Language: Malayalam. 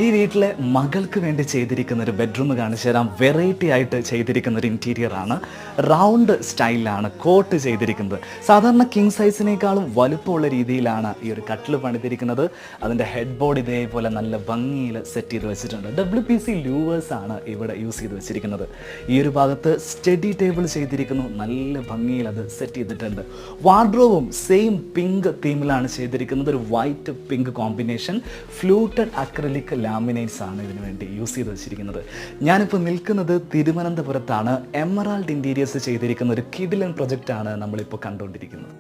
ഈ വീട്ടിലെ മകൾക്ക് വേണ്ടി ചെയ്തിരിക്കുന്ന ഒരു ബെഡ്റൂം കാണിച്ചു തരാം. വെറൈറ്റി ആയിട്ട് ചെയ്തിരിക്കുന്ന ഒരു ഇൻറ്റീരിയർ ആണ്. റൗണ്ട് സ്റ്റൈലിലാണ് കോട്ട് ചെയ്തിരിക്കുന്നത്. സാധാരണ കിങ് സൈസിനേക്കാളും വലുപ്പമുള്ള രീതിയിലാണ് ഈ ഒരു കട്ടിൽ പണിതിരിക്കുന്നത്. അതിൻ്റെ ഹെഡ് ബോർഡ് ഇതേപോലെ നല്ല ഭംഗിയിൽ സെറ്റ് ചെയ്ത് വെച്ചിട്ടുണ്ട്. WPC ലൂവേഴ്സ് ആണ് ഇവിടെ യൂസ് ചെയ്ത് വെച്ചിരിക്കുന്നത്. ഈ ഒരു ഭാഗത്ത് സ്റ്റഡി ടേബിൾ ചെയ്തിരിക്കുന്നു. നല്ല ഭംഗിയിൽ അത് സെറ്റ് ചെയ്തിട്ടുണ്ട്. വാർഡ്രോബും സെയിം പിങ്ക് തീമിലാണ് ചെയ്തിരിക്കുന്നത്. ഒരു white pink combination. Fluted acrylic laminates ആണ് ഇതിനു വേണ്ടി യൂസ് ചെയ്ത് വെച്ചിരിക്കുന്നത്. ഞാനിപ്പോൾ നിൽക്കുന്നത് തിരുവനന്തപുരത്താണ്. എമറാൾഡ് ഇൻറ്റീരിയേഴ്സ് ചെയ്തിരിക്കുന്ന ഒരു കിഡിലൻ പ്രൊജക്റ്റാണ് നമ്മളിപ്പോൾ കണ്ടുകൊണ്ടിരിക്കുന്നത്.